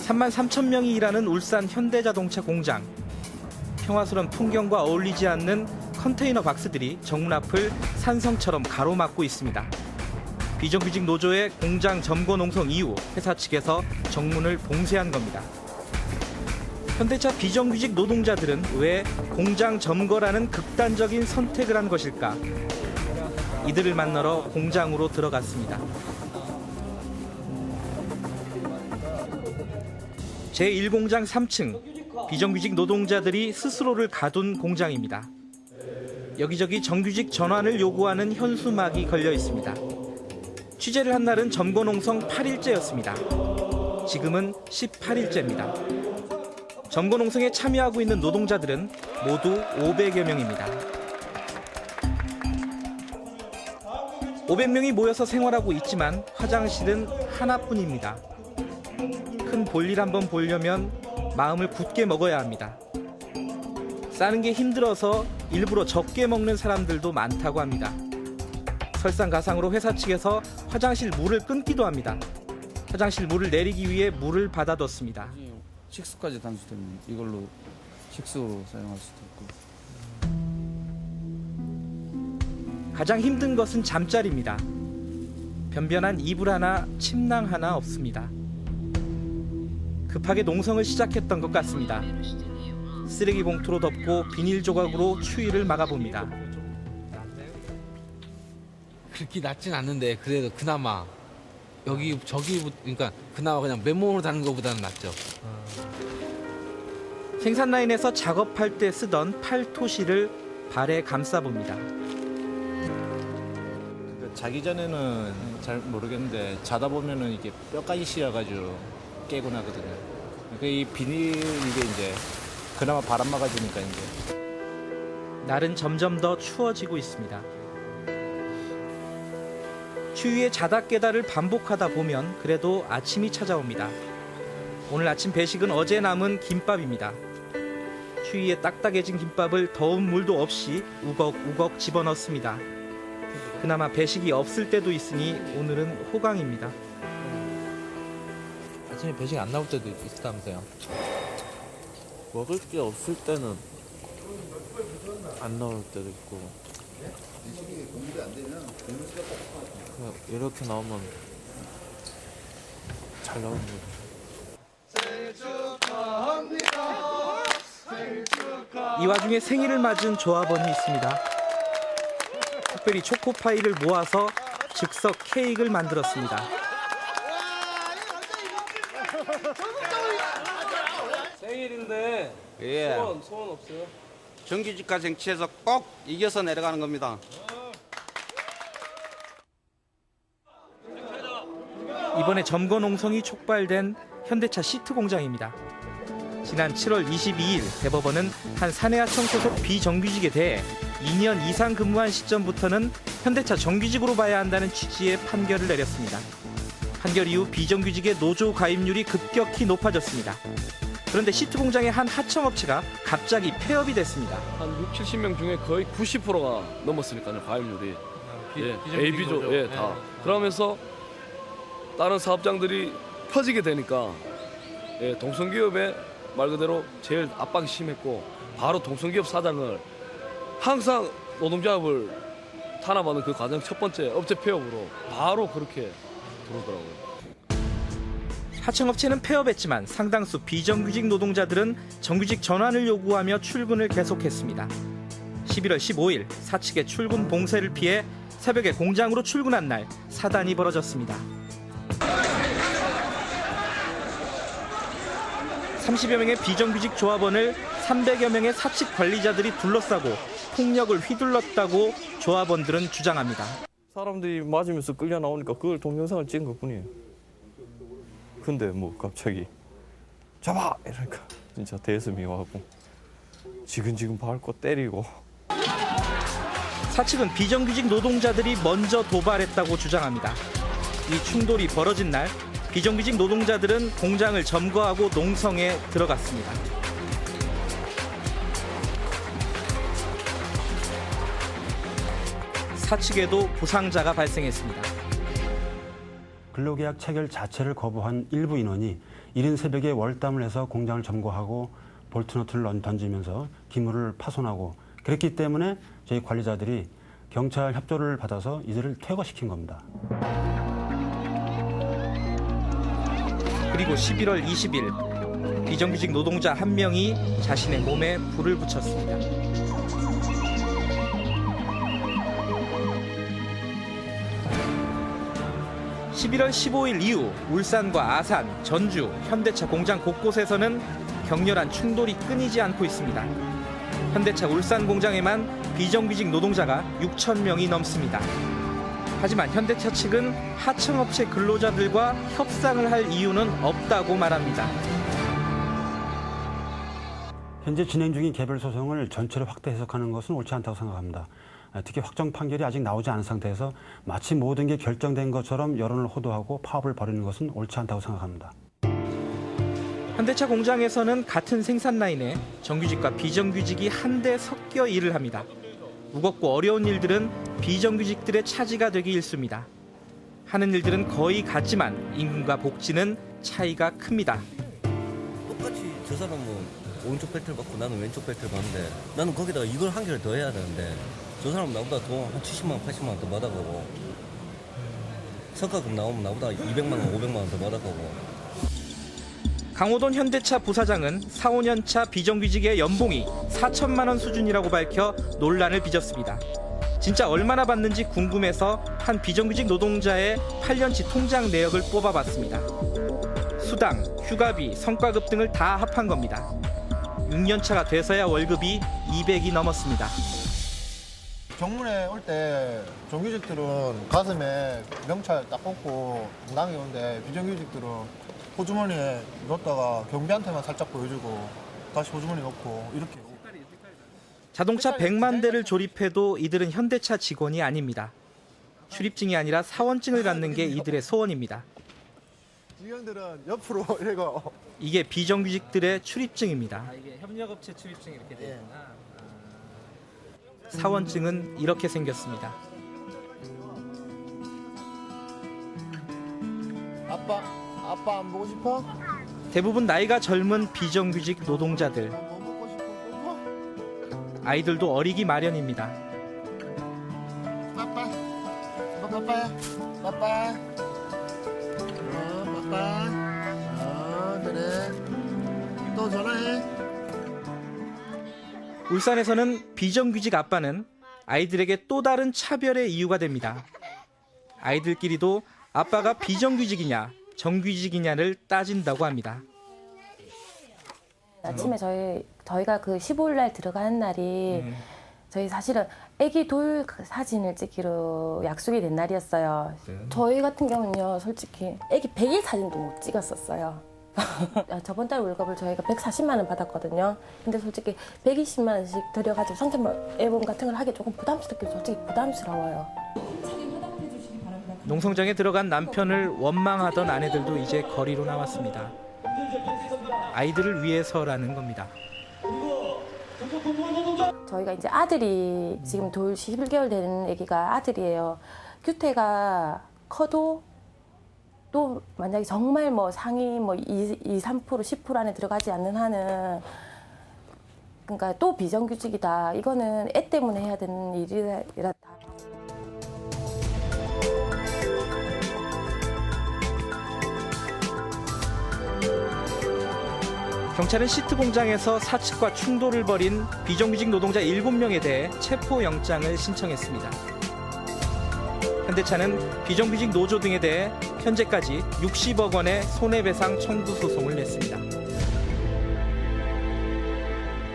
3만 3천 명이 일하는 울산 현대자동차 공장. 평화스러운 풍경과 어울리지 않는 컨테이너 박스들이 정문 앞을 산성처럼 가로막고 있습니다. 비정규직 노조의 공장 점거 농성 이후 회사 측에서 정문을 봉쇄한 겁니다. 현대차 비정규직 노동자들은 왜 공장 점거라는 극단적인 선택을 한 것일까? 이들을 만나러 공장으로 들어갔습니다. 제1공장 3층, 비정규직 노동자들이 스스로를 가둔 공장입니다. 여기저기 정규직 전환을 요구하는 현수막이 걸려 있습니다. 취재를 한 날은 점거농성 8일째였습니다. 지금은 18일째입니다. 점거농성에 참여하고 있는 노동자들은 모두 500여 명입니다. 500명이 모여서 생활하고 있지만 화장실은 하나뿐입니다. 큰 볼일 한번 보려면 마음을 굳게 먹어야 합니다. 싸는 게 힘들어서 일부러 적게 먹는 사람들도 많다고 합니다. 설상가상으로 회사 측에서 화장실 물을 끊기도 합니다. 화장실 물을 내리기 위해 물을 받아뒀습니다. 식수까지 단수되면 이걸로 식수로 사용할 수도 있고. 가장 힘든 것은 잠자리입니다. 변변한 이불 하나, 침낭 하나 없습니다. 급하게 농성을 시작했던 것 같습니다. 쓰레기 봉투로 덮고 비닐 조각으로 추위를 막아봅니다. 그렇게 낮진 않는데 그래도 그나마 여기 저기 그러니까 그나마 그냥 맨몸으로 다는 것보다는 낫죠. 생산 라인에서 작업할 때 쓰던 팔토시를 발에 감싸봅니다. 자기 전에는 잘 모르겠는데 자다 보면은 이게 뼈까지 씌어가지고 깨고 나거든요. 이 비닐 이게 이제 그나마 바람 막아주니까 이제. 날은 점점 더 추워지고 있습니다. 추위에 자다 깨다를 반복하다 보면 그래도 아침이 찾아옵니다. 오늘 아침 배식은 어제 남은 김밥입니다. 추위에 딱딱해진 김밥을 더운 물도 없이 우걱우걱 집어넣습니다. 그나마 배식이 없을 때도 있으니 오늘은 호강입니다. 아침에 배식 안 나올 때도 있다면서요? 먹을 게 없을 때는 안 나올 때도 있고 그냥 이렇게 나오면 잘 나오는 거죠. 이 와중에 생일을 맞은 조합원이 있습니다. 특별히 초코파이를 모아서 즉석 케이크를 만들었습니다. 생일인데 예. 소원 없어요? 정규직과 쟁취해서 꼭 이겨서 내려가는 겁니다. 이번에 점거 농성이 촉발된 현대차 시트 공장입니다. 지난 7월 22일 대법원은 한 사내하청 소속 비정규직에 대해 2년 이상 근무한 시점부터는 현대차 정규직으로 봐야 한다는 취지의 판결을 내렸습니다. 판결 이후 비정규직의 노조 가입률이 급격히 높아졌습니다. 그런데 시트 공장의 한 하청업체가 갑자기 폐업이 됐습니다. 한 6, 70명 중에 거의 90%가 넘었으니까요, 가입률이. AB조, 예, 다. 그러면서 다른 사업장들이 퍼지게 되니까 예, 동성기업에 말 그대로 제일 압박이 심했고 바로 동성기업 사장을 항상 노동조합을 탄압하는 그 과정 첫 번째 업체 폐업으로 바로 그렇게 들어오더라고요. 하청업체는 폐업했지만 상당수 비정규직 노동자들은 정규직 전환을 요구하며 출근을 계속했습니다. 11월 15일 사측의 출근 봉쇄를 피해 새벽에 공장으로 출근한 날 사단이 벌어졌습니다. 30여 명의 비정규직 조합원을 300여 명의 사측 관리자들이 둘러싸고 폭력을 휘둘렀다고 조합원들은 주장합니다. 사람들이 맞으면서 끌려 나오니까 그걸 동영상을 찍은 것뿐이에요. 근데 뭐 갑자기 잡아! 이러니까 진짜 대수미 와고 지근지근 밟고 때리고. 사측은 비정규직 노동자들이 먼저 도발했다고 주장합니다. 이 충돌이 벌어진 날 비정규직 노동자들은 공장을 점거하고 농성에 들어갔습니다. 사측에도 부상자가 발생했습니다. 근로계약 체결 자체를 거부한 일부 인원이 이른 새벽에 월담을 해서 공장을 점거하고 볼트너트를 던지면서 기물을 파손하고 그랬기 때문에 저희 관리자들이 경찰 협조를 받아서 이들을 퇴거시킨 겁니다. 그리고 11월 20일 비정규직 노동자 한 명이 자신의 몸에 불을 붙였습니다. (11월 15일) 이후 울산과 아산, 전주, 현대차 공장 곳곳에서는 격렬한 충돌이 끊이지 않고 있습니다. 현대차 울산 공장에만 비정규직 노동자가 6,000명이 넘습니다. 하지만 현대차 측은 하청업체 근로자들과 협상을 할 이유는 없다고 말합니다. 현재 진행 중인 개별 소송을 전체로 확대 해석하는 것은 옳지 않다고 생각합니다. 특히 확정 판결이 아직 나오지 않은 상태에서 마치 모든 게 결정된 것처럼 여론을 호도하고 파업을 벌이는 것은 옳지 않다고 생각합니다. 현대차 공장에서는 같은 생산 라인에 정규직과 비정규직이 한데 섞여 일을 합니다. 무겁고 어려운 일들은 비정규직들의 차지가 되기 일쑤입니다. 하는 일들은 거의 같지만 임금과 복지는 차이가 큽니다. 똑같이 저 사람은 오른쪽 벨트를 받고 나는 왼쪽 벨트를 받는데 나는 거기다가 이걸 한 개를 더 해야 되는데 저 사람은 나보다 돈 한 70만 원, 80만 원 더 받아가고 성과금 나오면 나보다 200만 원, 500만 원 더 받아가고. 강호돈 현대차 부사장은 4, 5년차 비정규직의 연봉이 4천만 원 수준이라고 밝혀 논란을 빚었습니다. 진짜 얼마나 받는지 궁금해서 한 비정규직 노동자의 8년치 통장 내역을 뽑아봤습니다. 수당, 휴가비, 성과급 등을 다 합한 겁니다. 6년차가 돼서야 월급이 200이 넘었습니다. 정문에 올 때 정규직들은 가슴에 명찰 딱 꽂고 남겨오는데 비정규직들은 호주머니에 넣었다가 경비한테만 살짝 보여주고 다시 호주머니 넣고 이렇게. 자동차 100만 대를 조립해도 이들은 현대차 직원이 아닙니다. 출입증이 아니라 사원증을 갖는 게 이들의 소원입니다. 직원들은 옆으로 이러고. 이게 비정규직들의 출입증입니다. 이게 협력업체 출입증이 이렇게 되구나. 사원증은 이렇게 생겼습니다. 아빠 안 보고 싶어? 대부분 나이가 젊은 비정규직 노동자들. 뭐 먹고 싶어? 아이들도 어리기 마련입니다. 빠빠 그래 또 전화해. 울산에서는 비정규직 아빠는 아이들에게 또 다른 차별의 이유가 됩니다. 아이들끼리도 아빠가 비정규직이냐 정규직이냐를 따진다고 합니다. 아침에 저희가 그 15일 날 들어가는 날이 저희 사실은 아기 돌 사진을 찍기로 약속이 된 날이었어요. 저희 같은 경우는요, 솔직히 아기 100일 사진도 못 찍었었어요. 저번 달 월급을 저희가 140만 원 받았거든요. 근데 솔직히 120만 원씩 들여가지고 상태물 앨범 같은 걸 하기 조금 솔직히 부담스러워요. 농성장에 들어간 남편을 원망하던 아내들도 이제 거리로 나왔습니다. 아이들을 위해서라는 겁니다. 저희가 이제 아들이 지금 돌 11개월 되는 아기가 아들이에요. 규태가 커도 또 만약에 정말 뭐 상위 뭐 2, 3%, 10% 안에 들어가지 않는 한은 그러니까 또 비정규직이다. 이거는 애 때문에 해야 되는 일이라. 경찰은 시트 공장에서 사측과 충돌을 벌인 비정규직 노동자 7명에 대해 체포영장을 신청했습니다. 현대차는 비정규직 노조 등에 대해 현재까지 60억 원의 손해배상 청구 소송을 냈습니다.